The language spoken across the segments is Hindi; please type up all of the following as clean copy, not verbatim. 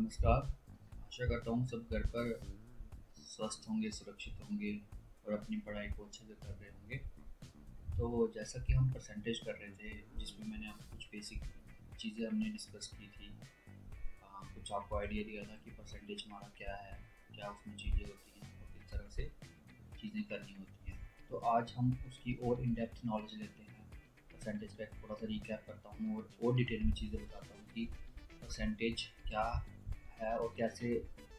नमस्कार। आशा करता हूँ सब घर पर स्वस्थ होंगे, सुरक्षित होंगे और अपनी पढ़ाई को अच्छे से कर रहे होंगे। तो जैसा कि हम परसेंटेज कर रहे थे, जिसमें मैंने आपको कुछ बेसिक चीज़ें हमने डिस्कस की थी। कुछ आपको आइडिया दिया था कि परसेंटेज हमारा क्या है, क्या उसमें चीज़ें होती हैं और किस तरह से चीज़ें करनी होती हैं। तो आज हम उसकी और इन डेप्थ नॉलेज लेते हैं। परसेंटेज का एक थोड़ा सा रिकैप करता हूँ और डिटेल में चीज़ें बताता हूँ कि परसेंटेज क्या है और कैसे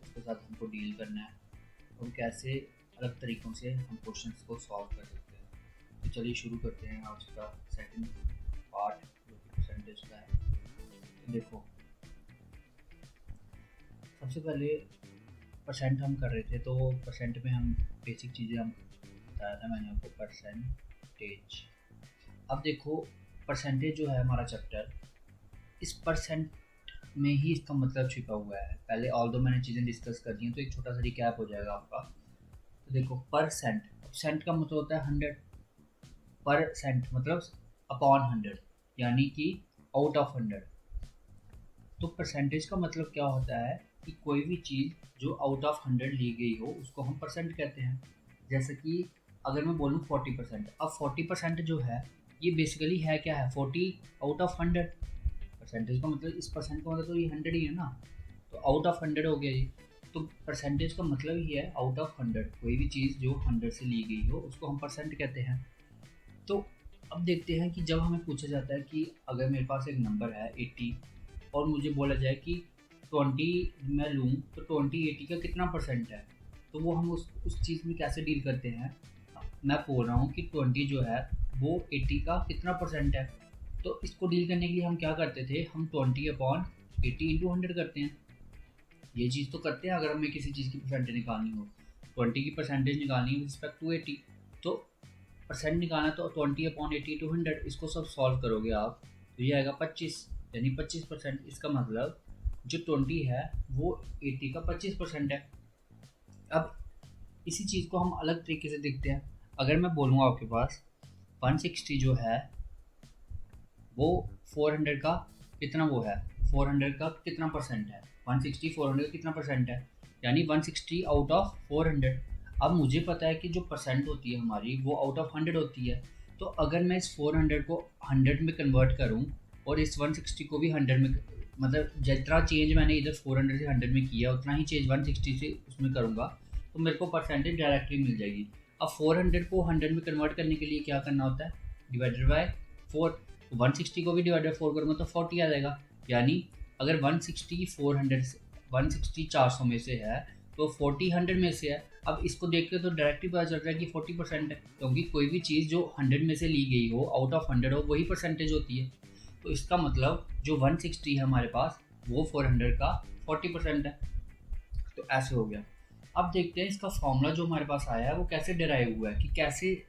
उसके साथ हमको डील करना है और कैसे अलग तरीक़ों से हम क्वेश्चंस को सॉल्व कर सकते हैं। तो चलिए शुरू करते हैं आज का सेकंड पार्ट जो कि परसेंटेज का है। तो देखो, सबसे पहले परसेंट हम कर रहे थे, तो परसेंट में हम बेसिक चीज़ें हम बताया था मैंने आपको, परसेंटेज। अब देखो, परसेंटेज जो है हमारा चैप्टर, इस परसेंट में ही इसका मतलब छिपा हुआ है। पहले ऑल दो मैंने चीज़ें डिस्कस कर दी हैं, तो एक छोटा सा रिकैप हो जाएगा आपका। तो देखो, परसेंट, सेंट का मतलब होता है 100, परसेंट मतलब अपॉन 100, यानी कि आउट ऑफ 100। तो परसेंटेज का मतलब क्या होता है कि कोई भी चीज़ जो आउट ऑफ 100 ली गई हो उसको हम परसेंट कहते हैं। जैसे कि अगर मैं बोलूँ 40%, अब 40% जो है ये बेसिकली है क्या है, 40 आउट ऑफ 100। परसेंटेज का मतलब, इस परसेंट का मतलब तो ये 100 ही है ना, तो आउट ऑफ 100 हो गया ये। तो परसेंटेज का मतलब ही है आउट ऑफ 100, कोई भी चीज़ जो 100 से ली गई हो उसको हम परसेंट कहते हैं। तो अब देखते हैं कि जब हमें पूछा जाता है कि अगर मेरे पास एक नंबर है 80 और मुझे बोला जाए कि 20 मैं लूँ, तो 20 80 का कितना परसेंट है, तो वो हम उस चीज़ में कैसे डील करते हैं। मैं बोल रहा हूँ कि 20 जो है वो 80 का कितना परसेंट है, तो इसको डील करने के लिए हम क्या करते थे, हम 20/80 × 100 करते हैं। ये चीज़ तो करते हैं अगर हमें किसी चीज़ की परसेंटेज निकालनी हो। 20 की परसेंटेज निकालनी है रिस्पेक्ट टू 80, तो परसेंट निकालना तो 20/80 × 100, इसको सब सॉल्व करोगे आप तो ये आएगा 25, यानी 25%। इसका मतलब जो 20 है वो 80 का 25% है। अब इसी चीज़ को हम अलग तरीके से देखते हैं। अगर मैं बोलूँगा आपके पास 160 जो है वो 400 का कितना वो है, 400 का कितना परसेंट है, 160 400 का कितना परसेंट है, यानी 160 आउट ऑफ 400। अब मुझे पता है कि जो परसेंट होती है हमारी वो आउट ऑफ 100 होती है। तो अगर मैं इस 400 को 100 में कन्वर्ट करूं और इस 160 को भी 100 में, मतलब जितना चेंज मैंने इधर 400 से 100 में किया उतना ही चेंज 160 से उसमें करूँगा, तो मेरे को परसेंटेज डायरेक्टली मिल जाएगी। अब 400 को 100 में कन्वर्ट करने के लिए क्या करना होता है, डिवाइडेड बाय 4। 160 को भी डिवाइड बाई 4 करूँगा तो 40 आ जाएगा। यानी अगर 160 400 से 160 400 में से है तो 40 100 में से है। अब इसको देख के तो डायरेक्टली पता चल रहा है कि 40% है, क्योंकि कोई भी चीज़ जो 100 में से ली गई हो, आउट ऑफ 100 हो, वही परसेंटेज होती है। तो इसका मतलब जो 160 है हमारे पास वो 400 का 40% है। तो ऐसे हो गया। अब देखते हैं इसका फॉर्मूला जो हमारे पास आया है वो कैसे डिराइव हुआ है, कि कैसे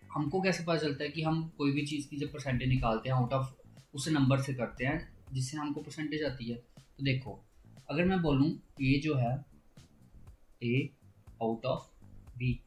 हमको कैसे पता चलता है कि हम कोई भी चीज़ की जब परसेंटेज निकालते हैं आउट ऑफ उस नंबर से करते हैं जिससे हमको परसेंटेज आती है। तो देखो, अगर मैं बोलूँ ए जो है, ए आउट ऑफ बी,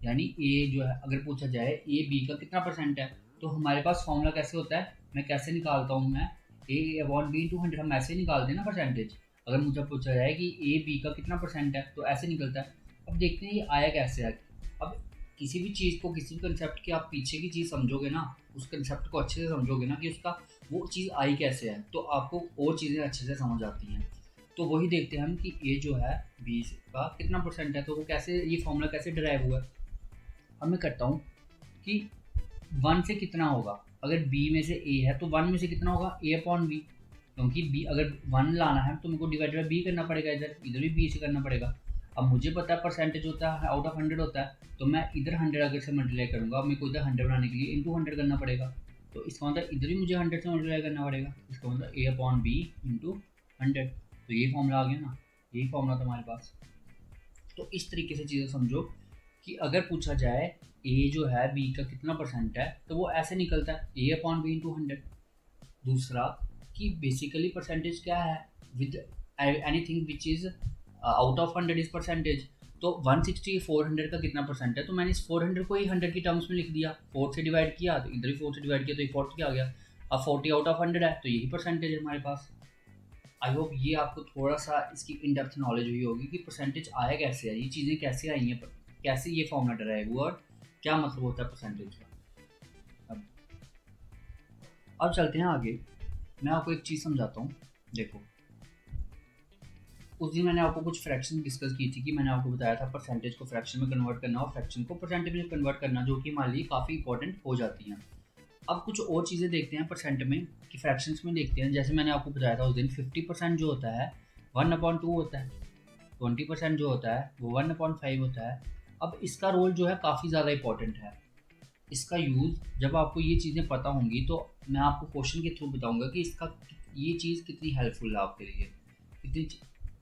यानी ए जो है अगर पूछा जाए ए बी का कितना परसेंट है, तो हमारे पास फॉर्मूला कैसे होता है, मैं कैसे निकालता हूँ, मैं A/B/100 हम ऐसे निकालते हैं ना परसेंटेज। अगर मुझे पूछा जाए कि ए बी का कितना परसेंट है तो ऐसे निकलता है। अब देखते हैं ये आया कैसे है। अब किसी भी चीज़ को, किसी भी कंसेप्ट की आप पीछे की चीज़ समझोगे ना, उस कंसेप्ट को अच्छे से समझोगे ना कि उसका वो चीज़ आई कैसे है, तो आपको और चीज़ें अच्छे से समझ आती हैं। तो वही देखते हैं हम कि ए जो है बी का कितना परसेंट है, तो वो कैसे, ये फॉर्मूला कैसे डिराइव हुआ है। अब मैं करता हूँ कि 1 से कितना होगा, अगर बी में से ए है तो 1 में से कितना होगा, A/B, क्योंकि बी अगर 1 लाना है तो मेरे को डिवाइड बाई बी करना पड़ेगा, इधर इधर भी बी से करना पड़ेगा। अब मुझे पता है परसेंटेज होता है आउट ऑफ 100 होता है, तो मैं इधर 100 अगर से मल्टीप्लाई करूँगा, मेरे को इधर 100 बनाने के लिए इंटू 100 करना पड़ेगा। तो इसका मतलब इधर भी मुझे 100 से मल्टीप्लाई करना पड़ेगा, इसका मतलब A/B इंटू 100। तो ये फॉर्मूला आ गया ना, यही फॉर्मूला था हमारे पास। तो इस तरीके से चीज़ें समझो कि अगर पूछा जाए ए जो है बी का कितना परसेंट है तो वो ऐसे निकलता है A/B इंटू 100। दूसरा कि बेसिकली परसेंटेज क्या है, with anything which is out of 100 is percentage. तो 160 400 का कितना परसेंट है, तो मैंने इस 400 को ही 100 की टर्म्स में लिख दिया, 4 से डिवाइड किया तो इधर ही 4 से डिवाइड किया तो ये 40 आ गया। अब 40 आउट ऑफ 100 है तो यही परसेंटेज है हमारे पास। आई होप ये आपको थोड़ा सा इसकी इन डेप्थ नॉलेज हुई होगी कि परसेंटेज आया कैसे है, ये चीज़ें कैसे आई हैं, कैसे ये फॉर्मूला डराइव हुआ और क्या मतलब होता है परसेंटेज का। अब चलते हैं आगे, मैं आपको एक चीज़ समझाता हूँ। देखो, उस दिन मैंने आपको कुछ फ्रैक्शन डिस्कस की थी कि मैंने आपको बताया था परसेंटेज को फ्रैक्शन में कन्वर्ट करना और फ्रैक्शन को परसेंटेज में कन्वर्ट करना, जो कि हमारे लिए काफ़ी इंपॉर्टेंट हो जाती हैं। अब कुछ और चीज़ें देखते हैं परसेंट में कि फ्रैक्शंस में देखते हैं। जैसे मैंने आपको बताया था उस दिन 50% जो होता है 1/2 होता है, 20% जो होता है वो 1/5 होता है। अब इसका रोल जो है काफ़ी ज़्यादा इंपॉर्टेंट है। इसका यूज़ जब आपको ये चीज़ें पता होंगी तो मैं आपको क्वेश्चन के थ्रू बताऊंगा कि इसका ये चीज़ कितनी हेल्पफुल है आपके लिए, कितनी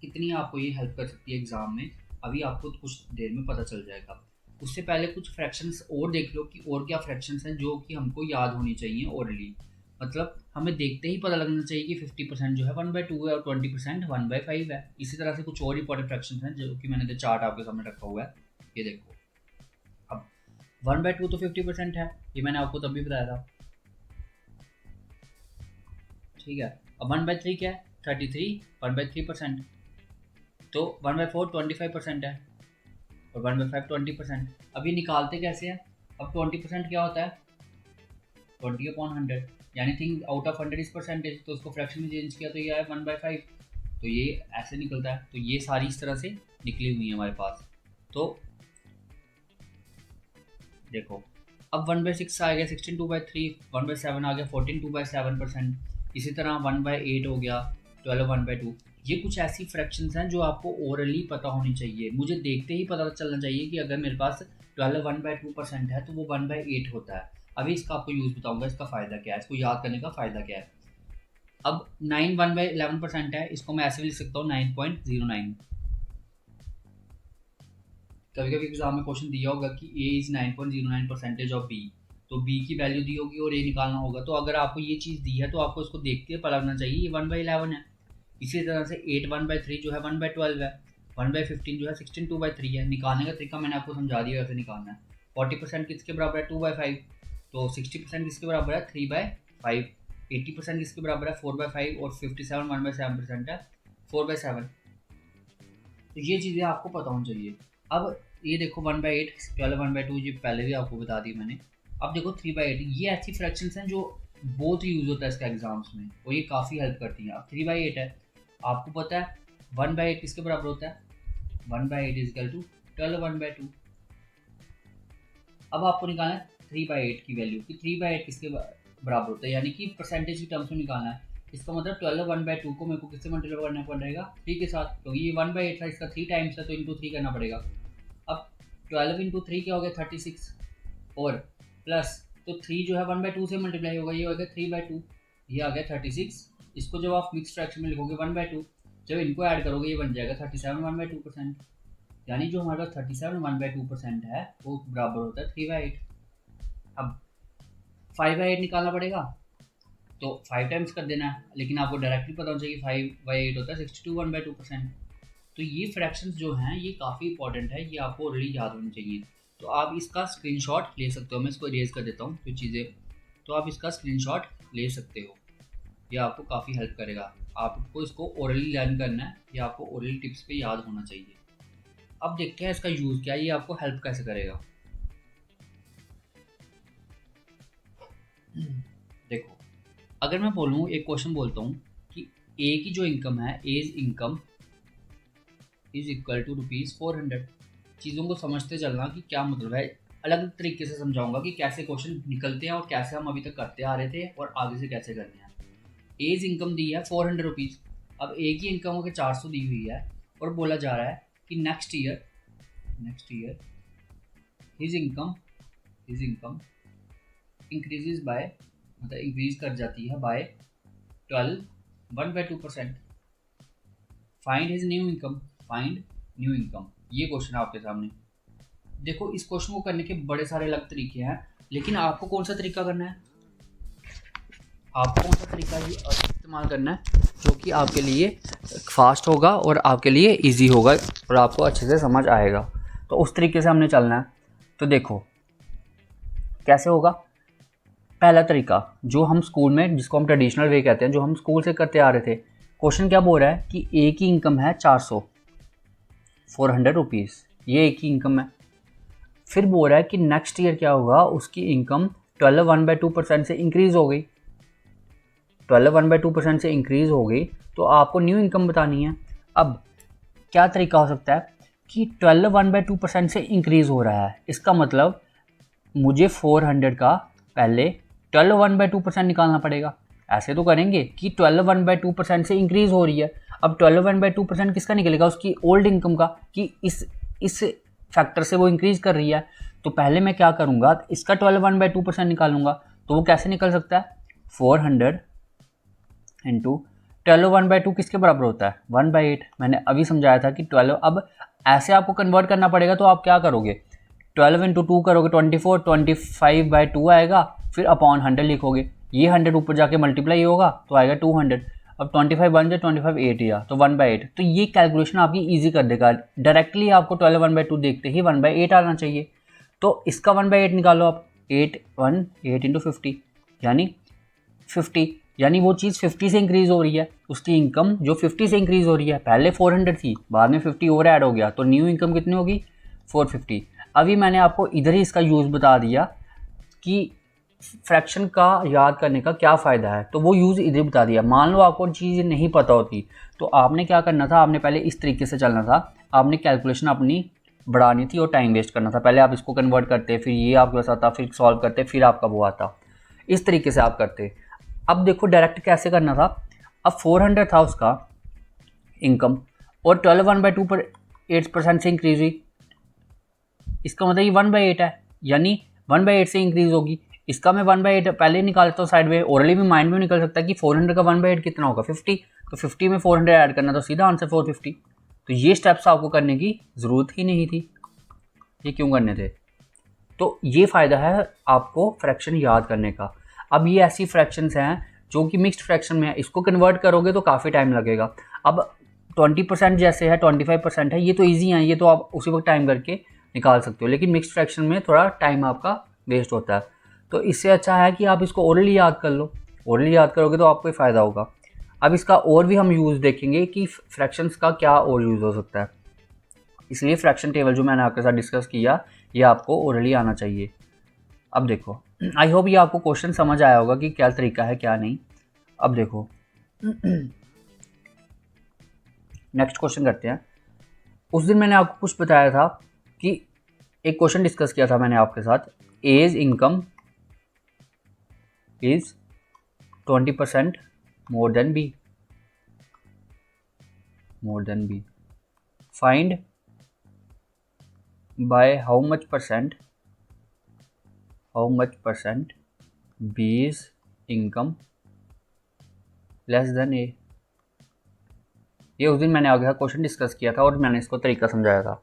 कितनी आपको ये हेल्प कर सकती है एग्ज़ाम में। अभी आपको कुछ देर में पता चल जाएगा। उससे पहले कुछ फ्रैक्शंस और देख लो कि और क्या फ्रैक्शंस हैं जो कि हमको याद होनी चाहिए ओरली। मतलब हमें देखते ही पता लगना चाहिए कि 50% जो है 1/2 है और 20% 1/5 है। इसी तरह से कुछ और इंपॉर्टेंट फ्रैक्शंस हैं जो कि मैंने चार्ट आपके सामने रखा हुआ है, ये देखो। अब 1/2 तो 50% है, ये मैंने आपको तब भी बताया था, ठीक है। अब 1/3 क्या है, 33, 1/3%। तो 1/4 25% है और 1/5 20%। अब ये निकालते कैसे हैं? अब 20% क्या होता है, 20/100, यानी thing out of 100 is percentage. तो उसको फ्रैक्शन में चेंज किया तो ये आया 1/5। तो ये ऐसे निकलता है। तो ये सारी इस तरह से निकली हुई है हमारे पास। तो देखो, अब 1/6 आ गया 16 2/3, 1/7 आ गया 14 2/7%। इसी तरह 1/8 हो गया 12 1/2। ये कुछ ऐसी फ्रैक्शंस हैं जो आपको ओरली पता होनी चाहिए। मुझे देखते ही पता चलना चाहिए कि अगर मेरे पास 12 1/2% है तो वो 1/8 होता है। अभी इसका आपको यूज़ बताऊंगा, इसका फ़ायदा क्या है, इसको याद करने का फ़ायदा क्या है। अब 9 1/11% है, इसको मैं ऐसे भी लिख सकता हूँ 9.09। कभी कभी एग्जाम में क्वेश्चन दिया होगा कि ए इज़ 9.09% ऑफ बी, तो बी की वैल्यू दी होगी और ए निकालना होगा। तो अगर आपको ये चीज़ दी है तो आपको इसको देखते हुए पता लगना चाहिए ये 1/11 है। इसी तरह से 8 1/3 जो है 1/12 है, 1/15 जो है 16 2/3 है। निकालने का तरीका मैंने आपको समझा दिया कैसे निकालना है। 40% किसके बराबर है, 2/5। तो 60% किसके बराबर है, 3/5। 80% किसके बराबर है, 4/5। और 57 1/7% है, 4/7। तो ये चीज़ें आपको पता होनी चाहिए। अब ये देखो 1/8, 12 1/2 ये पहले भी आपको बता दी मैंने। अब देखो 3/8, ये ऐसी फ्रैक्शंस हैं जो बहुत यूज़ होता है इसका एग्जाम्स में और ये काफ़ी हेल्प करती हैं। अब 3/8 है, आपको पता है 1/8 किसके बराबर होता है, 1/8 इज इक्वल टू 12 1/2। अब आपको निकालना है 3/8 की वैल्यू कि 3/8 किसके बराबर होता है, यानी कि परसेंटेज की टर्म्स में निकालना है। इसका मतलब 12 1/2 को मेरे को किससे मल्टीप्लाई करना पड़ेगा, 3 के साथ, क्योंकि ये 1/8 था, इसका 3 टाइम्स है तो इंटू 3 करना पड़ेगा। अब 12 इंटू 3 क्या हो गया, 36। और प्लस तो 3 जो है 1/2 से मल्टीप्लाई होगा, ये हो गया 3/2, ये आ गया 36। इसको जब आप मिक्स फ्रैक्शन में लिखोगे 1/2, जब इनको ऐड करोगे ये बन जाएगा 37 1/2%। यानी जो हमारे पास 37 1/2% है वो बराबर होता है 3/8। अब 5/8 निकालना पड़ेगा तो 5 टाइम्स कर देना है, लेकिन आपको डायरेक्टली पता होना चाहिए 5/8 होता है 62 1/2%। तो ये फ्रैक्शंस जो हैं ये काफ़ी इंपॉर्टेंट है, ये आपको ऑलरेडी याद होनी चाहिए। तो आप इसका स्क्रीनशॉट ले सकते हो, मैं इसको इरेज कर देता हूँ जो चीज़ें। तो आप इसका स्क्रीनशॉट ले सकते हो, ये आपको काफ़ी हेल्प करेगा। आपको इसको ओरली लर्न करना है, ये आपको ओरली टिप्स पे याद होना चाहिए। अब देखते हैं इसका यूज़ क्या है, ये आपको हेल्प कैसे करेगा। देखो, अगर मैं बोलूँ, एक क्वेश्चन बोलता हूँ कि ए की जो इनकम है, as income is equal to ₹400। चीज़ों को समझते चलना कि क्या मतलब है। अलग तरीके से समझाऊंगा कि कैसे क्वेश्चन निकलते हैं और कैसे हम अभी तक करते आ रहे थे और आगे से कैसे करने हैं। एज इनकम दी है ₹400। अब ए की इनकम अगर 400 दी हुई है और बोला जा रहा है कि next year his income increases by, मतलब इंक्रीज कर जाती है by 12 1/2%। Find his new income, ये क्वेश्चन है आपके सामने। देखो, इस क्वेश्चन को करने के बड़े सारे अलग तरीके हैं, लेकिन आपको कौन सा तरीका करना है, आपको कौन सा तरीका ही इस्तेमाल करना है जो कि आपके लिए फास्ट होगा और आपके लिए इजी होगा और आपको अच्छे से समझ आएगा। तो उस तरीके से हमने चलना है। तो देखो कैसे होगा। पहला तरीका जो हम स्कूल में, जिसको हम ट्रेडिशनल वे कहते हैं, जो हम स्कूल से करते आ रहे थे, क्वेश्चन क्या बोल रहा है कि ए की इनकम है 400 रुपीज़, ये ए की इनकम है। फिर बोल रहा है कि नेक्स्ट ईयर क्या होगा, उसकी इनकम 12 से इंक्रीज़ हो गई, 12 से इंक्रीज़ हो गई, तो आपको न्यू इनकम बतानी है। अब क्या तरीका हो सकता है कि 12 से इंक्रीज़ हो रहा है, इसका मतलब मुझे 400 का पहले 12 निकालना पड़ेगा। ऐसे तो करेंगे कि 12 से इंक्रीज़ हो रही है। अब 12 किसका निकलेगा, उसकी ओल्ड इनकम का, कि इस फैक्टर से वो इंक्रीज़ कर रही है। तो पहले मैं क्या करूँगा, इसका 12 निकालूंगा। तो वो कैसे निकल सकता है, 400 इंटू 12 किसके बराबर होता है, 1/8। मैंने अभी समझाया था कि 12, अब ऐसे आपको कन्वर्ट करना पड़ेगा। तो आप क्या करोगे, 12 इंटू 2 करोगे 24, 25/2 आएगा, फिर अपॉन 100 लिखोगे, ये 100 ऊपर जाके मल्टीप्लाई होगा तो आएगा 200। अब 25 बन जाए 25 8 या तो 1/8। तो ये कैलकुलेशन आपकी इजी कर देगा। डायरेक्टली आपको 12/2 देखते ही 1/8 आना चाहिए। तो इसका 1/8 निकालो आप, 8 इंटू 50 यानी 50, यानी वो चीज़ 50 से इंक्रीज़ हो रही है, उसकी इनकम जो 50 से इंक्रीज़ हो रही है। पहले 400 थी, बाद में 50 और ऐड हो गया, तो न्यू इनकम कितनी होगी, 450। अभी मैंने आपको इधर ही इसका यूज़ बता दिया कि फ्रैक्शन का याद करने का क्या फ़ायदा है, तो वो यूज़ इधर बता दिया। मान लो आपको चीज़ नहीं पता होती, तो आपने क्या करना था, आपने पहले इस तरीके से चलना था, आपने कैलकुलेशन अपनी बढ़ानी थी और टाइम वेस्ट करना था। पहले आप इसको कन्वर्ट करते, फिर ये आपके पास आता, फिर सॉल्व करते, फिर आपका वो आता, इस तरीके से आप करते। अब देखो डायरेक्ट कैसे करना था। अब 400 था उसका इनकम और 12 पर 8% से इंक्रीज हुई, इसका मतलब ये 1/8 है, यानी 1/8 से इंक्रीज होगी। इसका मैं 1/8 पहले निकालता हूँ साइड में, ओरली भी माइंड में निकल सकता है कि 400 का 1/8 कितना होगा, 50। तो 50 में 400 ऐड करना, तो सीधा आंसर 450। तो ये स्टेप्स आपको करने की ज़रूरत ही नहीं थी, ये क्यों करने थे। तो ये फ़ायदा है आपको फ्रैक्शन याद करने का। अब ये ऐसी फ्रैक्शंस हैं जो कि मिक्स्ड फ्रैक्शन में है, इसको कन्वर्ट करोगे तो काफ़ी टाइम लगेगा। अब 20% जैसे है, 25% है, ये तो ईजी है, ये तो आप उसी वक्त टाइम करके निकाल सकते हो। लेकिन मिक्स्ड फ्रैक्शन में थोड़ा टाइम आपका वेस्ट होता है, तो इससे अच्छा है कि आप इसको ओरली याद कर लो। ओरली याद करोगे तो आपको फ़ायदा होगा। अब इसका और भी हम यूज़ देखेंगे कि फ्रैक्शंस का क्या और यूज़ हो सकता है, इसलिए फ्रैक्शन टेबल जो मैंने आपके साथ डिस्कस किया ये आपको ओरली आना चाहिए। अब देखो, आई होप ये आपको क्वेश्चन समझ आया होगा कि क्या तरीका है क्या नहीं। अब देखो नेक्स्ट क्वेश्चन करते हैं। उस दिन मैंने आपको कुछ बताया था कि एक क्वेश्चन डिस्कस किया था मैंने आपके साथ, as income is 20% more than B, find by how much percent B's income less than A. ये उस दिन मैंने आगे का क्वेश्चन डिस्कस किया था और मैंने इसको तरीका समझाया था।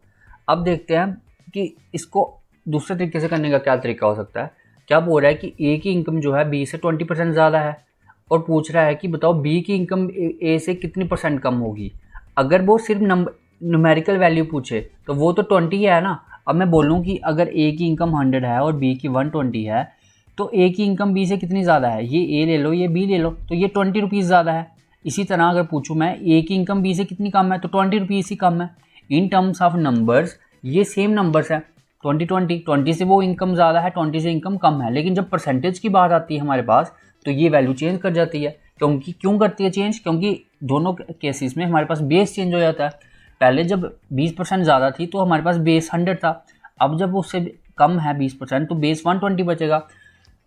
अब देखते हैं कि इसको दूसरे तरीके से करने का क्या तरीका हो सकता है। क्या बोल रहा है कि ए की इनकम जो है बी से 20% ज़्यादा है और पूछ रहा है कि बताओ बी की इनकम ए से कितनी % कम होगी। अगर वो सिर्फ न्यूमेरिकल वैल्यू पूछे तो वो तो 20 है ना। अब मैं बोलूँ कि अगर ए की इनकम 100 है और बी की 120 है, तो ए की इनकम बी से कितनी ज़्यादा है, ये ए ले लो ये बी ले लो, तो ये 20 रुपीज़ ज़्यादा है। इसी तरह अगर पूछूँ मैं ए की इनकम बी से कितनी कम है, तो 20 रुपीज़ ही कम है। इन टर्म्स ऑफ नंबर्स ये सेम नंबर्स हैं, 20 से वो इनकम ज़्यादा है, 20 से इनकम कम है। लेकिन जब परसेंटेज की बात आती है हमारे पास, तो ये वैल्यू चेंज कर जाती है। क्यों करती है चेंज, क्योंकि दोनों केसेस में हमारे पास बेस चेंज हो जाता है। पहले जब 20% ज़्यादा थी तो हमारे पास बेस 100 था, अब जब उससे कम है 20% तो बेस 120 बचेगा।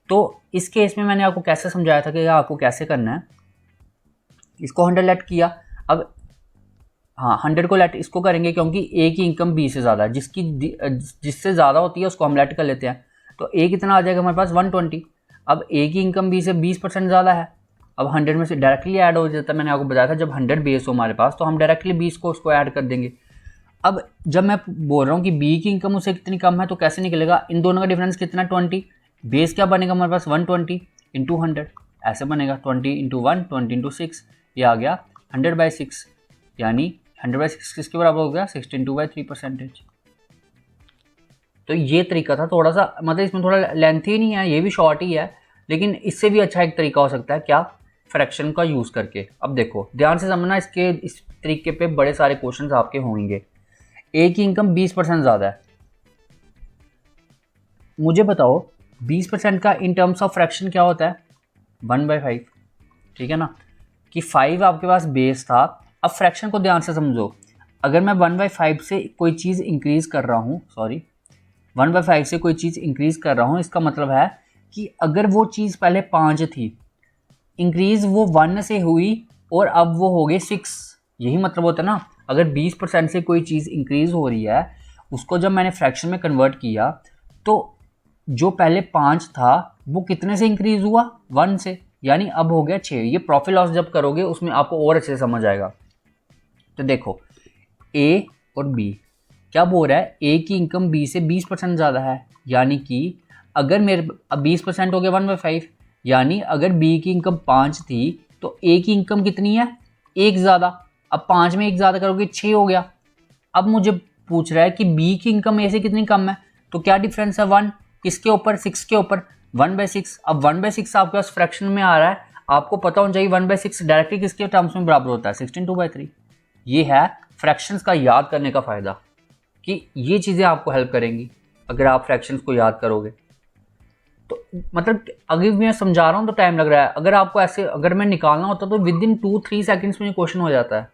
तो इस केस में मैंने आपको कैसे समझाया था कि आपको कैसे करना है। इसको 100 लेट किया, अब हाँ 100 को लेट इसको करेंगे क्योंकि ए की इनकम बी से ज़्यादा है, जिससे ज़्यादा होती है उसको हम लेट कर लेते हैं। तो ए कितना आ जाएगा हमारे पास 120। अब ए की इनकम बी से 20% ज़्यादा है, अब 100 में से डायरेक्टली ऐड हो जाता है। मैंने आपको बताया था जब 100 बेस हो हमारे पास तो हम डायरेक्टली 20 को उसको ऐड कर देंगे। अब जब मैं बोल रहा हूँ कि बी की इनकम उससे कितनी कम है तो कैसे निकलेगा, इन दोनों का डिफरेंस कितना 20, बेस क्या बनेगा हमारे पास 120 इंटू 100 ऐसे बनेगा, 20 इंटू 1 20 इंटू 6 ये आ गया 100/6, यानी 100/6 किसके बराबर हो गया 16/3%। तो ये तरीका था, थोड़ा सा मतलब इसमें थोड़ा लेंथी नहीं है, ये भी शॉर्ट ही है, लेकिन इससे भी अच्छा एक तरीका हो सकता है क्या फ्रैक्शन का यूज़ करके। अब देखो ध्यान से समझना, इसके इस तरीके पे बड़े सारे क्वेश्चंस आपके होंगे। ए की इनकम 20% ज़्यादा है, मुझे बताओ 20% का इन टर्म्स ऑफ फ्रैक्शन क्या होता है? 1/5, ठीक है ना, कि 5 आपके पास बेस था। अब फ्रैक्शन को ध्यान से समझो, अगर मैं 1/5 से कोई चीज़ इंक्रीज़ कर रहा हूँ, 1/5 से कोई चीज़ इंक्रीज़ कर रहा हूँ, इसका मतलब है कि अगर वो चीज़ पहले 5 थी, इंक्रीज़ वो 1 से हुई और अब वो हो गए 6, यही मतलब होता है ना। अगर 20% से कोई चीज़ इंक्रीज़ हो रही है, उसको जब मैंने फ्रैक्शन में कन्वर्ट किया तो जो पहले 5 था वो कितने से इंक्रीज़ हुआ? 1 से, यानी अब हो गया 6। ये प्रॉफिट लॉस जब करोगे उसमें आपको और अच्छे से समझ आएगा। तो देखो ए और बी क्या बोल रहा है, ए की इनकम बी से 20% ज़्यादा है, यानी कि अगर मेरे अब 20% हो गया 1/5, यानी अगर बी की इनकम 5 थी तो ए की इनकम कितनी है? 1 ज़्यादा। अब 5 में 1 ज़्यादा करोगे 6 हो गया। अब मुझे पूछ रहा है कि बी की इनकम ए से कितनी कम है, तो क्या डिफरेंस है? 1 किसके ऊपर? 6 के ऊपर, 1/6। अब 1/6 आपके पास फ्रैक्शन में आ रहा है, आपको पता होना चाहिए 1/6 डायरेक्टली किसके टर्म्स में बराबर होता है? 16/2/3। ये है फ्रैक्शंस का याद करने का फ़ायदा, कि ये चीज़ें आपको हेल्प करेंगी अगर आप फ्रैक्शंस को याद करोगे। तो मतलब अगर मैं समझा रहा हूँ तो टाइम लग रहा है, अगर आपको ऐसे अगर मैं निकालना होता तो विद इन 2-3 सेकेंड्स में क्वेश्चन हो जाता है।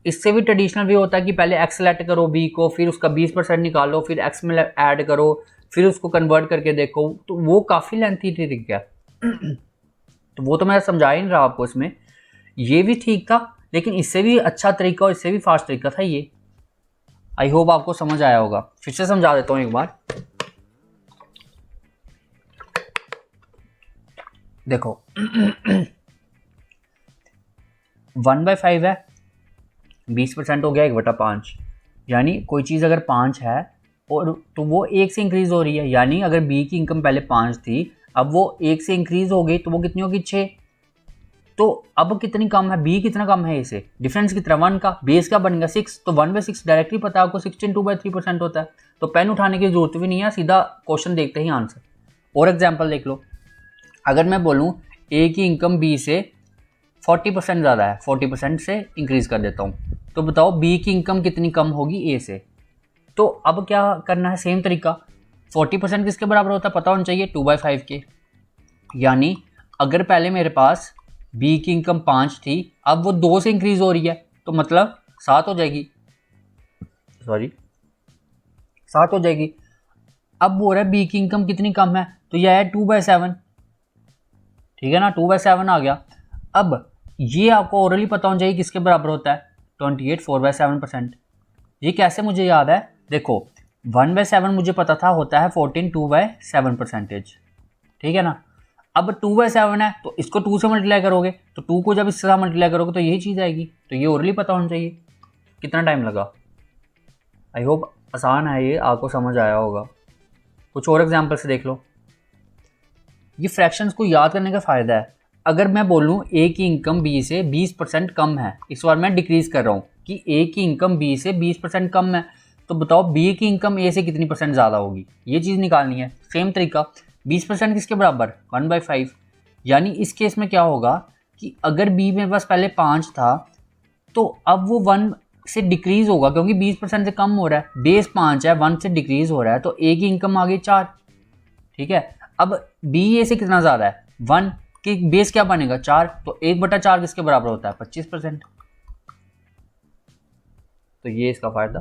इससे भी ट्रेडिशनल वे होता है कि पहले एक्स लेट करो बी को, फिर उसका 20% निकालो, फिर एक्स में ऐड करो, फिर उसको कन्वर्ट करके देखो, तो वो काफ़ी लेंथी ट्रिक है। तो वो तो मैं समझा ही नहीं रहा आपको इसमें, ये भी ठीक था लेकिन इससे भी अच्छा तरीका और इससे भी फास्ट तरीका था ये। आई होप आपको समझ आया होगा। फिर से समझा देता हूँ एक बार। देखो 1/5 है, 20% हो गया 1/5, यानी कोई चीज़ अगर 5 है और तो वो 1 से इंक्रीज हो रही है, यानी अगर बी की इनकम पहले 5 थी, अब वो 1 से इंक्रीज हो गई तो वो कितनी होगी? 6। तो अब कितनी कम है? बी कितना कम है? इसे डिफरेंस कितना? 1 का। बेस क्या बनेगा? 6। तो 1/6 डायरेक्टली पता है आपको 16/2/3% होता है, तो पेन उठाने की जरूरत भी नहीं है, सीधा क्वेश्चन देखते ही आंसर। और एग्जाम्पल देख लो, अगर मैं बोलूँ ए की इनकम बी से 40% ज़्यादा है, 40% से इंक्रीज कर देता हूँ, तो बताओ बी की इनकम कितनी कम होगी ए से? तो अब क्या करना है? सेम तरीका, 40% किसके बराबर होता है? पता होना चाहिए 2/5 के। यानी अगर पहले मेरे पास बी की इनकम 5 थी, अब वो 2 से इंक्रीज हो रही है, तो मतलब 7 हो जाएगी, 7 हो जाएगी। अब बोल रहा है बी की इनकम कितनी कम है, तो यह है 2/7, ठीक है ना, 2/7 आ गया। अब ये आपको ओरली पता होना चाहिए किसके बराबर होता है? 28 4/7%। ये कैसे मुझे याद है? देखो 1/7 मुझे पता था होता है 14 2/7%, ठीक है ना। अब 2/7 है तो इसको 2 से मल्टीप्लाई करोगे, तो 2 को जब इससे मल्टीप्लाई करोगे तो यही चीज़ आएगी, तो ये ओरली पता होना चाहिए। कितना टाइम लगा? आई होप आसान है, ये आपको समझ आया होगा। कुछ और एग्जाम्पल से देख लो। ये फ्रैक्शंस को याद करने का फ़ायदा है। अगर मैं बोलूँ ए की इनकम बी से 20% कम है, इस बार मैं डिक्रीज़ कर रहा हूँ कि ए की इनकम बी से 20% कम है, तो बताओ बी की इनकम ए से कितनी परसेंट ज़्यादा होगी? ये चीज़ निकालनी है। सेम तरीका, 20% किसके बराबर? 1/5। यानी इस केस में क्या होगा कि अगर बी मेरे पास पहले 5 था, तो अब वो 1 से डिक्रीज़ होगा क्योंकि 20% से कम हो रहा है, बेस 5 है, 1 से डिक्रीज़ हो रहा है, तो ए की इनकम आ गई 4, ठीक है। अब बी ए से कितना ज़्यादा है? 1 की बेस क्या बनेगा? 4, तो 1/4 किसके बराबर होता है? 25%। तो ये इसका फ़ायदा।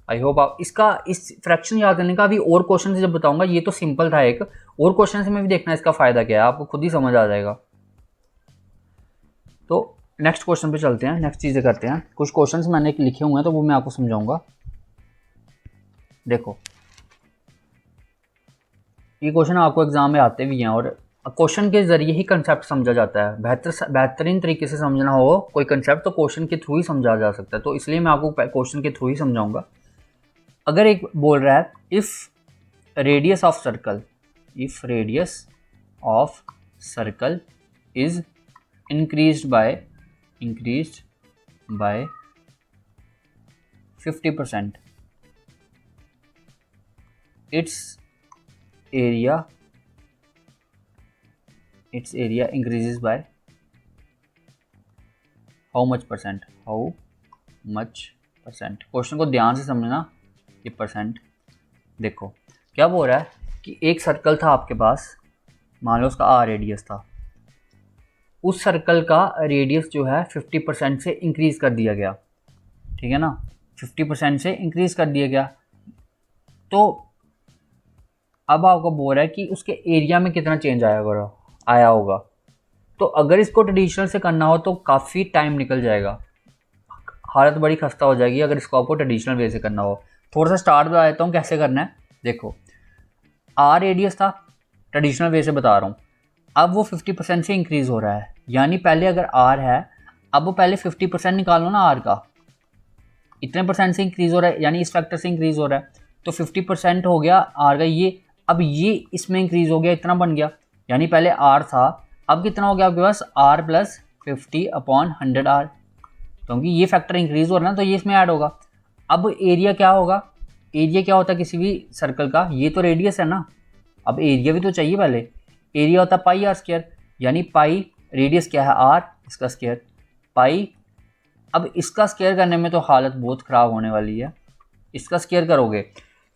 आई होप आप इसका इस फ्रैक्शन याद करने का भी और क्वेश्चन से जब बताऊंगा, ये तो सिंपल था एक, और क्वेश्चन से में भी देखना इसका फ़ायदा क्या है, आपको खुद ही समझ आ जाएगा। तो नेक्स्ट क्वेश्चन पे चलते हैं, नेक्स्ट चीज़ें करते हैं। कुछ क्वेश्चंस मैंने लिखे हुए हैं तो वो मैं आपको समझाऊंगा। देखो ये क्वेश्चन आपको एग्जाम में आते भी हैं और क्वेश्चन के जरिए ही कंसेप्ट समझा जाता है। बेहतरीन तरीके से समझना हो कोई कंसेप्ट तो क्वेश्चन के थ्रू ही समझा जा सकता है, तो इसलिए मैं आपको क्वेश्चन के थ्रू ही समझाऊंगा। अगर एक बोल रहा है if radius of circle is increased by 50%, its area it's area increases by how much percent, how much percent. Question को ध्यान से समझना, ये परसेंट। देखो क्या बोल रहा है कि एक सर्कल था आपके पास, मान लो उसका आर रेडियस था, उस सर्कल का रेडियस जो है 50% से इंक्रीज़ कर दिया गया, ठीक है ना, 50% से इंक्रीज़ कर दिया गया। तो अब आपको बोल रहा है कि उसके एरिया में कितना चेंज आया होगा। तो अगर इसको ट्रेडिशनल से करना हो तो काफ़ी टाइम निकल जाएगा, हालत बड़ी खस्ता हो जाएगी अगर इसको आपको ट्रेडिशनल वे से करना हो। थोड़ा सा स्टार्ट बता देता हूँ कैसे करना है। देखो आर रेडियस था, ट्रेडिशनल वे से बता रहा हूँ, अब वो 50% से इंक्रीज़ हो रहा है, यानी पहले अगर आर है, अब वो पहले 50% निकालो ना आर का, इतने परसेंट से इंक्रीज़ हो रहा है, यानी इस फैक्टर से इंक्रीज़ हो रहा है, तो 50% हो गया आर का, ये अब ये इसमें इंक्रीज़ हो गया, इतना बन गया, यानी पहले आर था, अब कितना हो गया आपके पास, आर प्लस 50/100 आर, क्योंकि ये फैक्टर इंक्रीज़ हो रहा है ना, तो ये इसमें ऐड होगा। अब एरिया क्या होगा, एरिया क्या होता है किसी भी सर्कल का, ये तो रेडियस है ना, अब एरिया भी तो चाहिए पहले, एरिया होता है पाई आर स्क्वायर, यानी पाई रेडियस क्या है आर, इसका स्क्वायर पाई। अब इसका स्क्वायर करने में तो हालत बहुत ख़राब होने वाली है, इसका स्क्वायर करोगे,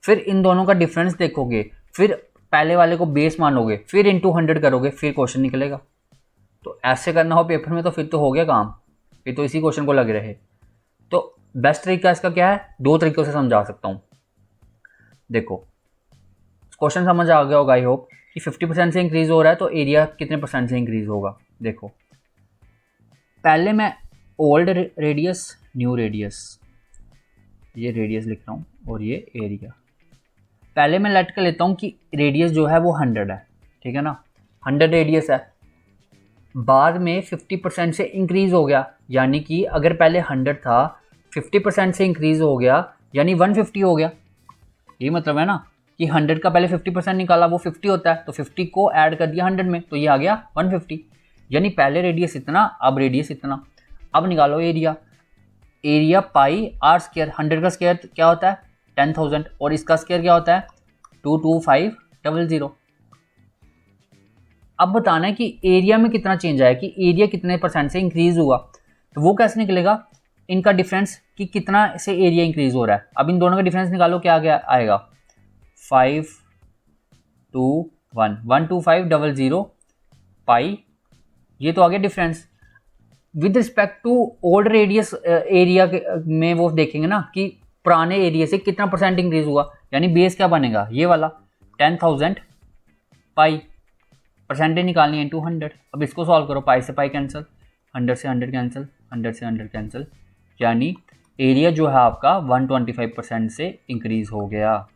फिर इन दोनों का डिफरेंस देखोगे, फिर पहले वाले को बेस मानोगे, फिर इंटू 100 करोगे, फिर क्वेश्चन निकलेगा। तो ऐसे करना हो पेपर में तो फिर तो हो गया काम, फिर तो इसी क्वेश्चन को लग रहे। तो बेस्ट तरीका इसका क्या है, दो तरीकों से समझा सकता हूँ। देखो क्वेश्चन समझ आ गया होगा आई होप, कि 50% से इंक्रीज़ हो रहा है तो एरिया कितने परसेंट से इंक्रीज़ होगा। देखो पहले मैं ओल्ड रेडियस न्यू रेडियस, ये रेडियस लिख रहा हूँ और ये एरिया, पहले मैं लेट कर लेता हूँ कि रेडियस जो है वो 100 है, ठीक है ना, 100 रेडियस है, बाद में 50% से इंक्रीज़ हो गया, यानी कि अगर पहले 100 था 50% से इंक्रीज़ हो गया यानी 150 हो गया। ये मतलब है ना कि 100 का पहले 50% निकाला, वो 50 होता है, तो 50 को ऐड कर दिया 100 में, तो ये आ गया 150, यानी पहले रेडियस इतना, अब रेडियस इतना। अब निकालो area, area pi r square, 100 का स्क्वायर क्या होता है 10,000 और इसका स्क्वायर क्या होता है 22500। अब बताना है कि एरिया में कितना चेंज आया, कि एरिया कितने परसेंट से इंक्रीज हुआ, तो वो कैसे निकलेगा, इनका डिफरेंस कि कितना से एरिया इंक्रीज हो रहा है। अब इन दोनों का डिफरेंस निकालो, क्या आएगा 521,12500 पाई, ये तो आ गया difference. With respect to old radius area में वो देखेंगे ना कि पुराने एरिया से कितना परसेंट इंक्रीज हुआ, यानी बेस क्या बनेगा ये वाला 10,000 पाई, परसेंटेज निकालनी है इंटू 100। अब इसको सॉल्व करो, पाई से पाई कैंसिल, 100 से 100 कैंसिल, 100 से 100 कैंसिल, यानी एरिया जो है आपका 125% से इंक्रीज हो गया।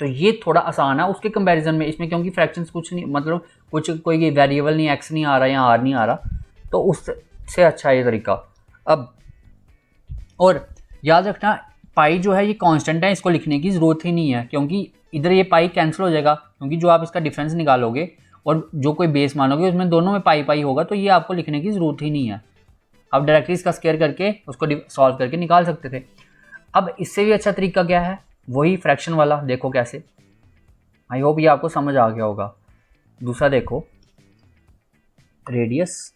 तो ये थोड़ा आसान है उसके कंपैरिजन में, इसमें क्योंकि फ्रैक्शंस कुछ नहीं, मतलब कुछ कोई वेरिएबल नहीं, एक्स नहीं आ रहा या आर नहीं आ रहा, तो उससे अच्छा है ये तरीका। अब और याद रखना पाई जो है ये कांस्टेंट है, इसको लिखने की ज़रूरत ही नहीं है, क्योंकि इधर ये पाई कैंसिल हो जाएगा, क्योंकि जो आप इसका डिफरेंस निकालोगे और जो कोई बेस मानोगे उसमें दोनों में पाई पाई होगा, तो ये आपको लिखने की ज़रूरत ही नहीं है। आप डायरेक्टली इसका स्क्वायर करके उसको सॉल्व करके निकाल सकते थे। अब इससे भी अच्छा तरीका क्या है, वही फ्रैक्शन वाला, देखो कैसे, आई होप ये आपको समझ आ गया होगा। दूसरा देखो, रेडियस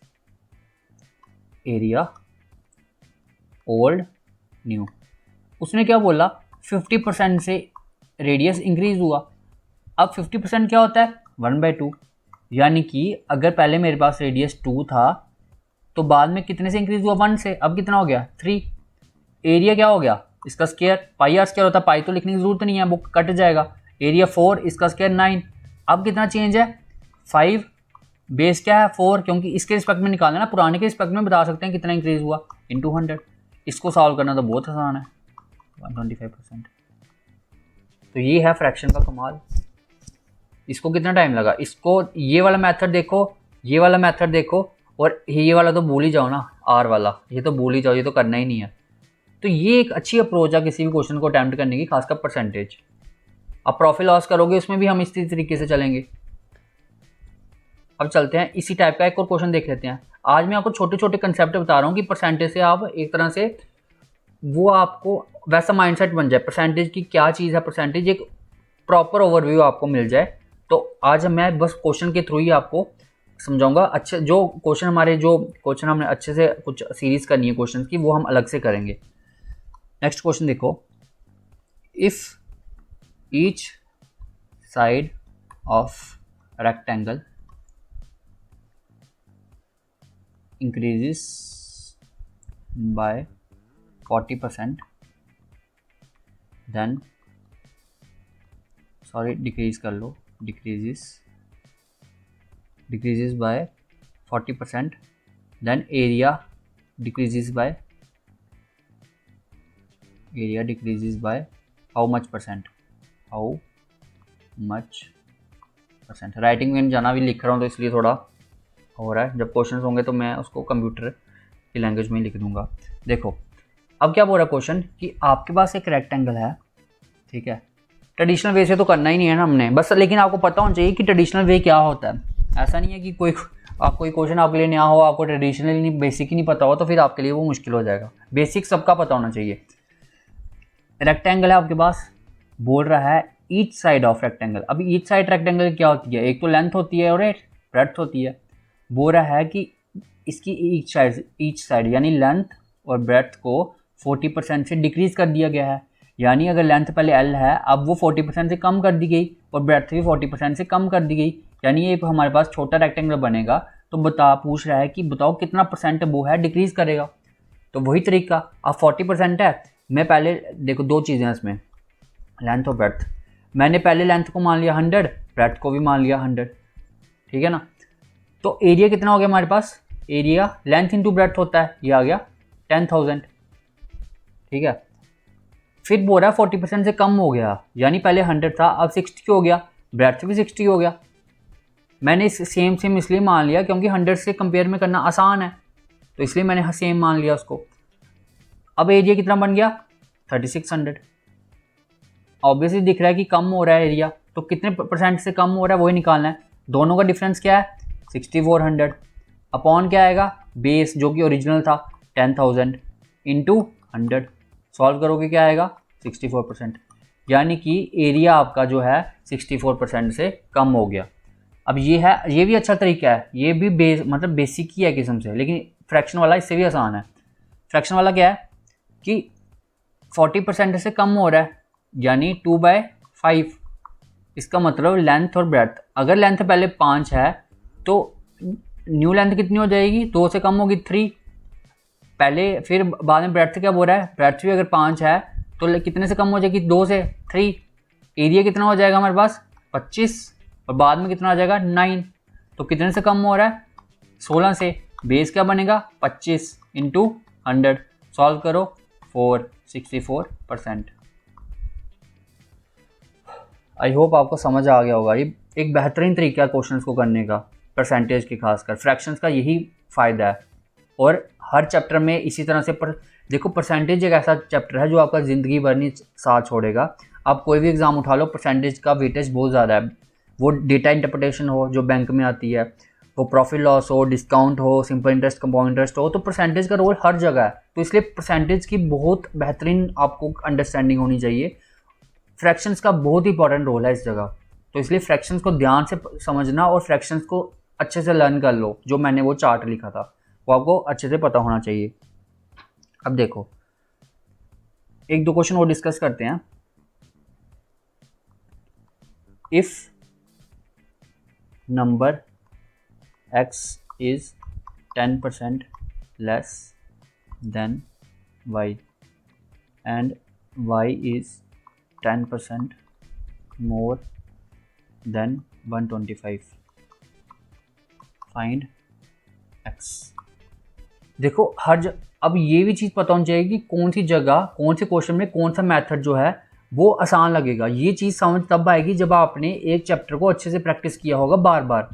एरिया ओल्ड न्यू, उसने क्या बोला 50% से रेडियस इंक्रीज हुआ। अब 50% क्या होता है 1/2, यानी कि अगर पहले मेरे पास रेडियस 2 था तो बाद में कितने से इंक्रीज हुआ 1 से, अब कितना हो गया 3। एरिया क्या हो गया इसका स्क्वायर, पाई आर स्क्वायर होता है, पाई तो लिखने की जरूरत नहीं है, वो कट जाएगा, एरिया 4 इसका स्क्वायर 9। अब कितना चेंज है 5, बेस क्या है 4, क्योंकि इसके रिस्पेक्ट में निकालना ना, पुराने के रिस्पेक्ट में बता सकते हैं कितना इंक्रीज हुआ इंटू 100। इसको सॉल्व करना तो बहुत आसान है, 125%। तो ये है फ्रैक्शन का कमाल। इसको कितना टाइम लगा, इसको ये वाला मेथड देखो, ये वाला मेथड देखो, और ये वाला तो भूल ही जाओ ना, आर वाला ये तो भूल ही जाओ, ये तो करना ही नहीं है। तो ये एक अच्छी अप्रोच है किसी भी क्वेश्चन को अटैम्प्ट करने की, खासकर परसेंटेज। अब प्रॉफिट लॉस करोगे उसमें भी हम इसी तरीके से चलेंगे। अब चलते हैं इसी टाइप का एक और क्वेश्चन देख लेते हैं। आज मैं आपको छोटे छोटे कंसेप्ट बता रहा हूँ कि परसेंटेज से आप एक तरह से वो आपको वैसा माइंडसेट बन जाए, परसेंटेज की क्या चीज़ है, परसेंटेज एक प्रॉपर ओवरव्यू आपको मिल जाए। तो आज मैं बस क्वेश्चन के थ्रू ही आपको समझाऊंगा। अच्छे जो क्वेश्चन हमने अच्छे से कुछ सीरीज करनी है क्वेश्चन की, वो हम अलग से करेंगे। नेक्स्ट क्वेश्चन देखो, if each side of rectangle increases by 40%, then decreases by 40%, then area decreases by how much percent? Writing में जाना भी लिख रहा हूँ तो इसलिए थोड़ा हो रहा है। जब क्वेश्चंस होंगे तो मैं उसको कंप्यूटर की लैंग्वेज में लिख दूंगा। देखो अब क्या बोल रहा है क्वेश्चन कि आपके पास एक रेक्टेंगल है, ठीक है। ट्रेडिशनल वे से तो करना ही नहीं है ना हमने, बस लेकिन आपको पता होना चाहिए कि ट्रेडिशनल वे क्या होता है। ऐसा नहीं है कि कोई क्वेश्चन आपके लिए नया हो, आपको ट्रेडिशनल नहीं बेसिक ही नहीं पता हो, तो फिर आपके लिए वो मुश्किल हो जाएगा। बेसिक सबका पता होना चाहिए। रेक्टेंगल है आपके पास, बोल रहा है ईच साइड ऑफ रेक्टेंगल। अब ईच साइड रेक्टेंगल क्या होती है? एक तो लेंथ होती है और एक ब्रेड्थ होती है। बोल रहा है कि इसकी ईच साइड यानी लेंथ और ब्रेड्थ को 40% से डिक्रीज कर दिया गया है। यानी अगर लेंथ पहले L है, अब वो 40% से कम कर दी गई और ब्रेड्थ भी 40% से कम कर दी गई। यानी ये हमारे पास छोटा रेक्टेंगल बनेगा। तो पूछ रहा है कि बताओ कितना परसेंट वो है डिक्रीज करेगा। तो वही तरीका, अब 40% है। मैं पहले देखो दो चीज़ें हैं इसमें, लेंथ और ब्रेड्थ। मैंने पहले लेंथ को मान लिया 100, ब्रेड्थ को भी मान लिया 100, ठीक है ना। तो एरिया कितना हो गया हमारे पास? एरिया लेंथ इंटू ब्रेड्थ होता है, ये आ गया 10,000, ठीक है। फिर बोल रहा है 40% से कम हो गया, यानी पहले 100 था अब 60 हो गया, ब्रेड्थ भी 60 हो गया। मैंने इस सेम इसलिए मान लिया क्योंकि 100 से कंपेयर में करना आसान है, तो इसलिए मैंने सेम मान लिया उसको। अब एरिया कितना बन गया? 3600। ऑब्वियसली दिख रहा है कि कम हो रहा है एरिया, तो कितने परसेंट से कम हो रहा है वही निकालना है। दोनों का डिफरेंस क्या है? 6400 अपॉन क्या आएगा? बेस जो कि ओरिजिनल था 10,000 इंटू 100। सॉल्व करोगे क्या आएगा? 64%। यानी कि एरिया आपका जो है 64% से कम हो गया। अब ये भी अच्छा तरीका है, ये भी बेसिक ही है किस्म से, लेकिन फ्रैक्शन वाला इससे भी आसान है। फ्रैक्शन वाला क्या है कि 40% से कम हो रहा है, यानी 2/5। इसका मतलब लेंथ और ब्रेड्थ, अगर लेंथ पहले 5 है तो न्यू लेंथ कितनी हो जाएगी? 2 से कम होगी 3 पहले, फिर बाद में ब्रेड्थ क्या बोल रहा है? ब्रेड्थ भी अगर 5 है तो कितने से कम हो जाएगी? 2 से 3। एरिया कितना हो जाएगा हमारे पास? 25, और बाद में कितना आ जाएगा? 9। तो कितने से कम हो रहा है? 16 से। बेस क्या बनेगा? 25 इंटू 100। सॉल्व करो 64%। आई होप आपको समझ आ गया होगा। ये एक बेहतरीन तरीका है क्वेश्चंस को करने का, परसेंटेज के खासकर फ्रैक्शंस का यही फ़ायदा है। और हर चैप्टर में इसी तरह से देखो परसेंटेज एक ऐसा चैप्टर है जो आपका ज़िंदगी भर नहीं साथ छोड़ेगा। आप कोई भी एग्ज़ाम उठा लो, परसेंटेज का वेटेज बहुत ज़्यादा है। वो डेटा इंटरप्रिटेशन हो जो बैंक में आती है, वो प्रॉफिट लॉस हो, डिस्काउंट हो, सिंपल इंटरेस्ट, कंपाउंड इंटरेस्ट हो, तो परसेंटेज का रोल हर जगह है। तो इसलिए परसेंटेज की बहुत बेहतरीन आपको अंडरस्टैंडिंग होनी चाहिए। फ्रैक्शंस का बहुत इंपॉर्टेंट रोल है इस जगह, तो इसलिए फ्रैक्शंस को ध्यान से समझना और फ्रैक्शंस को अच्छे से लर्न कर लो। जो मैंने वो चार्ट लिखा था वो आपको अच्छे से पता होना चाहिए। अब देखो एक दो क्वेश्चन और डिस्कस करते हैं। If number x is 10% less than y and y is 10% more than 125, find x। देखो अब ये भी चीज़ पता होनी चाहिए कि कौन सी जगह कौन से क्वेश्चन में कौन सा मेथड जो है वो आसान लगेगा। ये चीज़ समझ तब आएगी जब आपने एक चैप्टर को अच्छे से प्रैक्टिस किया होगा बार बार।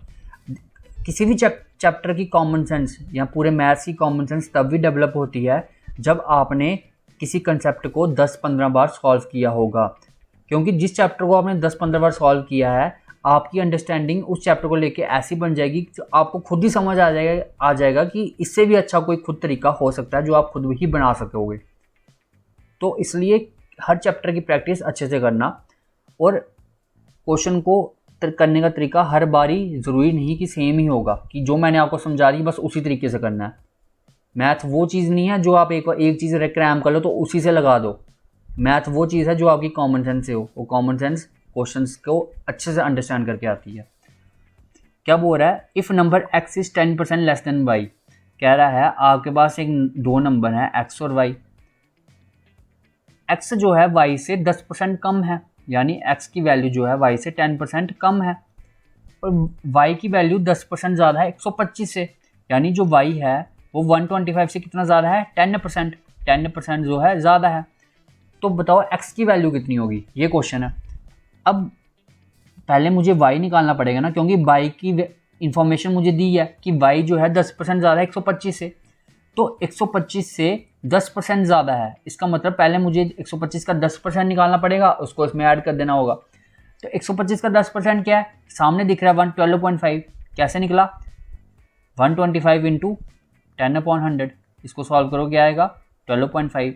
किसी भी चैप्टर की कॉमन सेंस या पूरे मैथ्स की कॉमन सेंस तब भी डेवलप होती है जब आपने किसी कंसेप्ट को 10-15 बार सॉल्व किया होगा। क्योंकि जिस चैप्टर को आपने 10-15 बार सॉल्व किया है, आपकी अंडरस्टैंडिंग उस चैप्टर को लेके ऐसी बन जाएगी कि आपको खुद ही समझ आ जाएगा कि इससे भी अच्छा कोई खुद तरीका हो सकता है जो आप खुद ही बना सकोगे। तो इसलिए हर चैप्टर की प्रैक्टिस अच्छे से करना और क्वेश्चन को करने का तरीका हर बारी ज़रूरी नहीं कि सेम ही होगा, कि जो मैंने आपको समझा दी बस उसी तरीके से करना है। मैथ वो चीज़ नहीं है जो आप एक चीज़ क्रैम कर लो तो उसी से लगा दो। मैथ वो चीज़ है जो आपकी कॉमन सेंस से हो, वो कॉमन सेंस क्वेश्चंस को अच्छे से अंडरस्टैंड करके आती है। क्या बोल रहा है, if number x is 10% less than y। कह रहा है आपके पास एक दो नंबर है x और y। x जो है y से 10% कम है, यानी x की वैल्यू जो है y से 10% कम है, और y की वैल्यू 10% ज़्यादा है 125 से, यानी जो y है वो 125 से कितना ज़्यादा है, 10% जो है ज़्यादा है। तो बताओ x की वैल्यू कितनी होगी, ये क्वेश्चन है। अब पहले मुझे y निकालना पड़ेगा ना, क्योंकि y की इंफॉर्मेशन मुझे दी है कि y जो है 10% ज़्यादा है 125 से, तो 125 से 10% ज़्यादा है, इसका मतलब पहले मुझे 125 का 10% निकालना पड़ेगा, उसको इसमें ऐड कर देना होगा। तो 125 का 10% क्या है, सामने दिख रहा है 112.5, कैसे निकला, 125 इंटू 10/100, इसको सॉल्व करो क्या आएगा 12.5।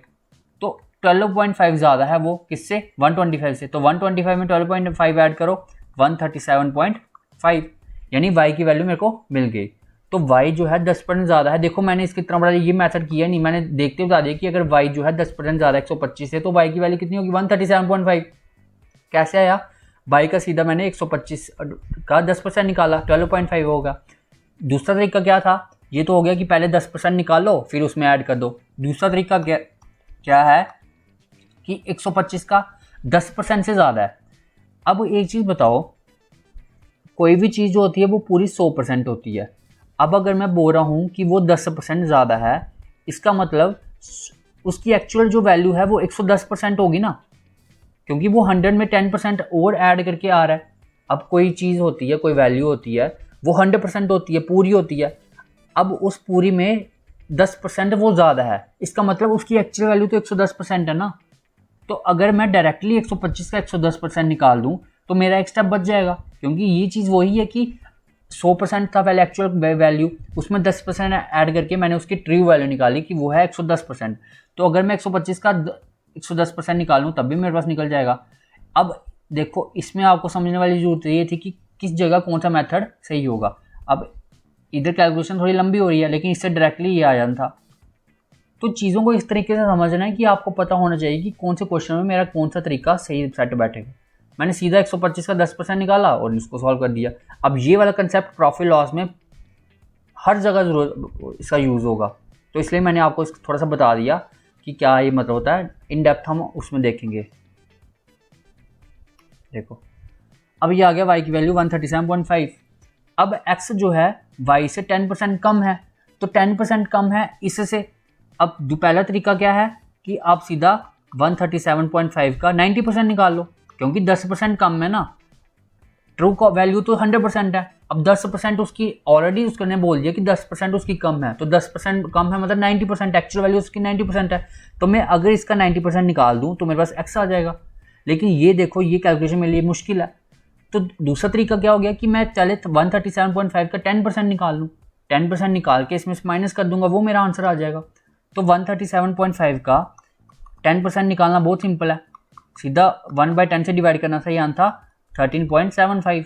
तो 12.5 ज़्यादा है वो किससे, 125 से, तो 125 में 12.5 ऐड करो 137.5, यानी y की वैल्यू मेरे को मिल गई। तो y जो है 10% ज़्यादा है। देखो मैंने इसकी इतना बड़ा ये मेथड किया नहीं, मैंने देखते बता दिया कि अगर y जो है 10% ज़्यादा 125 से, तो y की वैल्यू कितनी होगी 137.5। कैसे आया, y का सीधा मैंने 125 का 10% निकाला, 12.5 होगा। दूसरा तरीका क्या था, ये तो हो गया कि पहले 10% निकालो फिर उसमें ऐड कर दो। दूसरा तरीका क्या है कि 125 का 10% से ज़्यादा है। अब एक चीज़ बताओ, कोई भी चीज़ जो होती है वो पूरी 100% होती है। अब अगर मैं बोल रहा हूँ कि वो 10% ज़्यादा है, इसका मतलब उसकी एक्चुअल जो वैल्यू है वो 110% होगी ना, क्योंकि वो 100 में 10% और ऐड करके आ रहा है। अब कोई चीज़ होती है, कोई वैल्यू होती है, वो 100% होती है, पूरी होती है। अब उस पूरी में 10% वो ज़्यादा है, इसका मतलब उसकी एक्चुअल वैल्यू तो 110% है ना। तो अगर मैं डायरेक्टली 125 का 110% निकाल दूं तो मेरा एक स्टेप बच जाएगा, क्योंकि ये चीज़ वही है कि 100% था पहले एक्चुअल वैल्यू, उसमें 10% ऐड करके मैंने उसकी ट्रू वैल्यू निकाली कि वो है 110%। तो अगर मैं 125 का 110% निकालूं तब भी मेरे पास निकल जाएगा। अब देखो इसमें आपको समझने वाली जरूरत ये थी कि किस जगह कौन सा मेथड सही होगा। अब इधर कैलकुलेशन थोड़ी लंबी हो रही है, लेकिन इससे डायरेक्टली ये आ जाना था। तो चीज़ों को इस तरीके से समझना है कि आपको पता होना चाहिए कि कौन से क्वेश्चन में मेरा कौन सा तरीका सही सेट बैठेगा। मैंने सीधा 125 का 10% निकाला और इसको सॉल्व कर दिया। अब ये वाला कंसेप्ट प्रॉफिट लॉस में हर जगह जरूर इसका यूज़ होगा, तो इसलिए मैंने आपको थोड़ा सा बता दिया कि क्या ये मतलब होता है। इन डेप्थ हम उसमें देखेंगे। देखो अब ये आ गया y की वैल्यू 137.5। अब x जो है y से 10% कम है, तो 10% कम है इससे। अब पहला तरीका क्या है कि आप सीधा 137.5 का 90% निकाल लो, क्योंकि 10% कम है ना, ट्रू का वैल्यू तो 100% है। अब 10% उसकी ऑलरेडी उसने बोल दिया कि 10% उसकी कम है, तो 10% कम है मतलब 90%, एक्चुअल वैल्यू उसकी 90% है। तो मैं अगर इसका 90% निकाल दूं तो मेरे पास x आ जाएगा। लेकिन ये देखो ये कैलकुलेशन मेरे लिए मुश्किल है, तो दूसरा तरीका क्या हो गया कि मैं चले 137.5 का 10% निकाल लूँ, 10% निकाल के इसमें माइनस कर दूंगा, वो मेरा आंसर आ जाएगा। तो 137.5 का 10% निकालना बहुत सिंपल है, सीधा 1/10 से डिवाइड करना, सही आंसर था 13.75।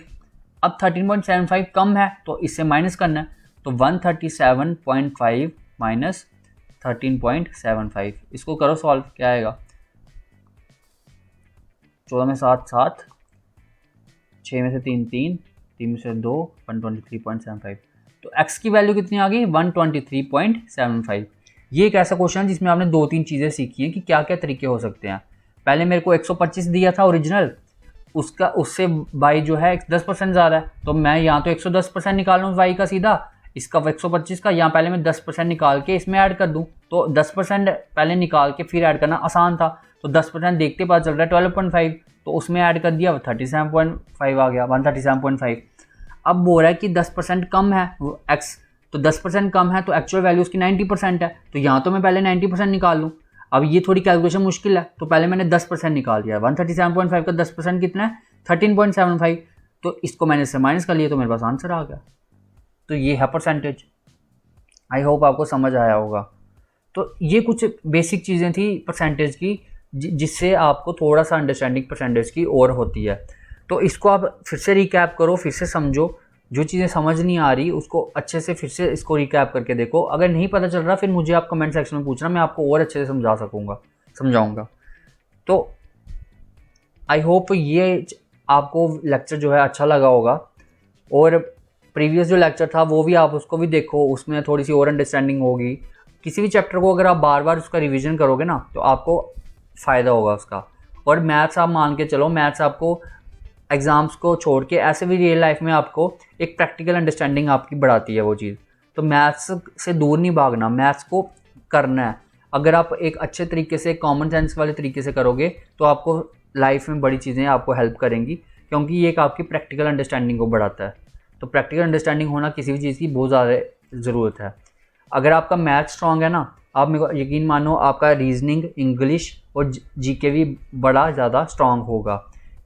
अब 13.75 कम है तो इससे माइनस करना है, तो 137.5 माइनस 13.75, इसको करो सॉल्व, क्या आएगा 14 में 7 7, 6 में से 3 3, 3 में से 2, 123.75। तो x की वैल्यू कितनी आ गई 123.75। ये एक ऐसा क्वेश्चन है जिसमें आपने 2-3 चीज़ें सीखी हैं कि क्या क्या तरीके हो सकते हैं। पहले मेरे को 125 दिया था ओरिजिनल, उसका उससे y जो है 10% ज़्यादा है, तो मैं यहाँ तो 110% निकाल लूँ y का सीधा, इसका 125 का यहाँ पहले मैं 10% निकाल के इसमें ऐड कर दूँ, तो 10% पहले निकाल के फिर ऐड करना आसान था। तो 10% देखते पता चल रहा है 12.5, तो उसमें ऐड कर दिया 37.5 आ गया 137.5। अब बोल रहा है कि 10% कम है वो x, तो 10% कम है तो एक्चुअल वैल्यू उसकी 90% है, तो यहाँ तो मैं पहले 90% निकाल लूँ। अब ये थोड़ी कैलकुलेशन मुश्किल है, तो पहले मैंने 10% निकाल दिया। 137.5 का 10% कितना है 13.75, तो इसको मैंने इससे माइनस कर लिया तो मेरे पास आंसर आ गया। तो ये है परसेंटेज। आई होप आपको समझ आया होगा। तो ये कुछ बेसिक चीज़ें थी परसेंटेज की, जिससे आपको थोड़ा सा अंडरस्टैंडिंग परसेंटेज की और होती है। तो इसको आप फिर से रिकैप करो, फिर से समझो, जो चीज़ें समझ नहीं आ रही उसको अच्छे से फिर से इसको रिकैप करके देखो। अगर नहीं पता चल रहा फिर मुझे आप कमेंट सेक्शन में पूछना, मैं आपको और अच्छे से समझाऊंगा। तो आई होप ये आपको लेक्चर जो है अच्छा लगा होगा, और प्रीवियस जो लेक्चर था वो भी आप उसको भी देखो, उसमें थोड़ी सी और अंडरस्टैंडिंग होगी। किसी भी चैप्टर को अगर आप बार बार उसका रिवीजन करोगे ना तो आपको फ़ायदा होगा उसका। और मैथ्स आप मान के चलो, मैथ्स आपको एग्ज़ाम्स को छोड़ के ऐसे भी रियल लाइफ में आपको एक प्रैक्टिकल अंडरस्टैंडिंग आपकी बढ़ाती है वो चीज़। तो मैथ्स से दूर नहीं भागना, मैथ्स को करना है। अगर आप एक अच्छे तरीके से, कॉमन सेंस वाले तरीके से करोगे तो आपको लाइफ में बड़ी चीज़ें आपको हेल्प करेंगी, क्योंकि ये एक आपकी प्रैक्टिकल अंडरस्टैंडिंग को बढ़ाता है। तो प्रैक्टिकल अंडरस्टैंडिंग होना किसी भी चीज़ की बहुत ज़्यादा ज़रूरत है। अगर आपका मैथ स्ट्रॉन्ग है ना, आप मेरे को यकीन मानो आपका रीजनिंग, इंग्लिश और जीके भी बड़ा ज़्यादा स्ट्रॉन्ग होगा,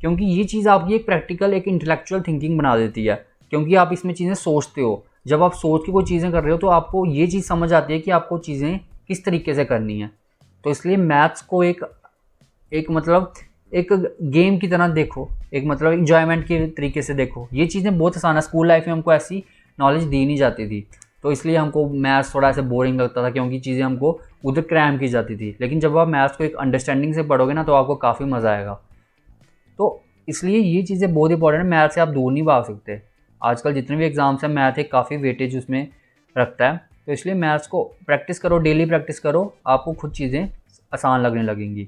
क्योंकि ये चीज़ आपकी एक प्रैक्टिकल, एक इंटेलेक्चुअल थिंकिंग बना देती है। क्योंकि आप इसमें चीज़ें सोचते हो, जब आप सोच के कोई चीज़ें कर रहे हो तो आपको ये चीज़ समझ आती है कि आपको चीज़ें किस तरीके से करनी है। तो इसलिए मैथ्स को एक मतलब एक गेम की तरह देखो, एक मतलब इंजॉयमेंट के तरीके से देखो। ये चीज़ें बहुत आसान है, स्कूल लाइफ में हमको ऐसी नॉलेज दी नहीं जाती थी, तो इसलिए हमको मैथ्स थोड़ा ऐसे बोरिंग लगता था, क्योंकि चीज़ें हमको उधर क्रैम की जाती थी। लेकिन जब आप मैथ्स को एक अंडरस्टैंडिंग से पढ़ोगे ना तो आपको काफ़ी मज़ा आएगा। तो इसलिए ये चीज़ें बहुत इंपॉर्टेंट है, मैथ से आप दूर नहीं भाग सकते। आजकल जितने भी एग्ज़ाम्स हैं मैथ एक काफ़ी वेटेज उसमें रखता है, तो इसलिए मैथ्स को प्रैक्टिस करो, डेली प्रैक्टिस करो, आपको खुद चीज़ें आसान लगने लगेंगी।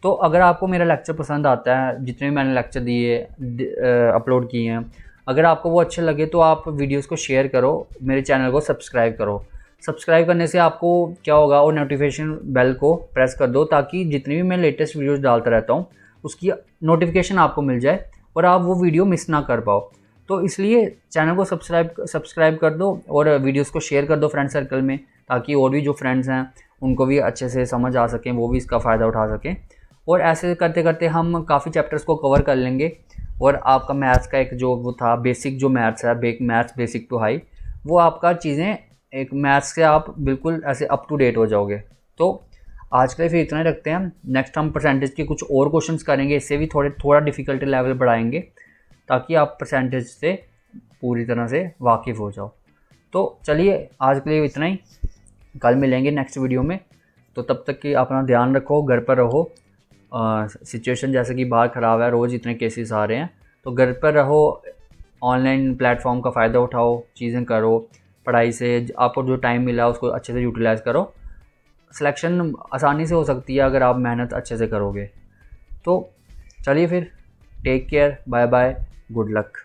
तो अगर आपको मेरा लेक्चर पसंद आता है, जितने भी मैंने लेक्चर दिए अपलोड किए हैं, अगर आपको वो अच्छे लगे तो आप वीडियोस को शेयर करो, मेरे चैनल को सब्सक्राइब करो। सब्सक्राइब करने से आपको क्या होगा, और नोटिफिकेशन बेल को प्रेस कर दो, ताकि जितनी भी मैं लेटेस्ट वीडियोस डालता रहता हूँ उसकी नोटिफिकेशन आपको मिल जाए और आप वो वीडियो मिस ना कर पाओ। तो इसलिए चैनल को सब्सक्राइब कर दो और वीडियोस को शेयर कर दो फ्रेंड सर्कल में, ताकि और भी जो फ्रेंड्स हैं उनको भी अच्छे से समझ आ सकें, वो भी इसका फ़ायदा उठा सकें। और ऐसे करते करते हम काफ़ी चैप्टर्स को कवर कर लेंगे, और आपका मैथ्स का एक जो वो था बेसिक, जो मैथ्स है मैथ्स बेसिक टू हाई, वो आपका चीज़ें एक मैथ्स से आप बिल्कुल ऐसे अप टू डेट हो जाओगे। तो आज के लिए फिर इतना ही रखते हैं। नेक्स्ट हम परसेंटेज के कुछ और क्वेश्चंस करेंगे, इससे भी थोड़ा डिफ़िकल्टी लेवल बढ़ाएंगे, ताकि आप परसेंटेज से पूरी तरह से वाकिफ़ हो जाओ। तो चलिए आज के लिए इतना ही, कल मिलेंगे नेक्स्ट वीडियो में। तो तब तक कि अपना ध्यान रखो, घर पर रहो। सिचुएशन जैसे कि बाहर ख़राब है, रोज़ इतने केसेस आ रहे हैं, तो घर पर रहो, ऑनलाइन प्लेटफॉर्म का फ़ायदा उठाओ, चीज़ें करो, पढ़ाई से आपको जो टाइम मिला है उसको अच्छे से यूटिलाइज़ करो। सिलेक्शन आसानी से हो सकती है अगर आप मेहनत अच्छे से करोगे। तो चलिए फिर, take care, bye bye, good luck.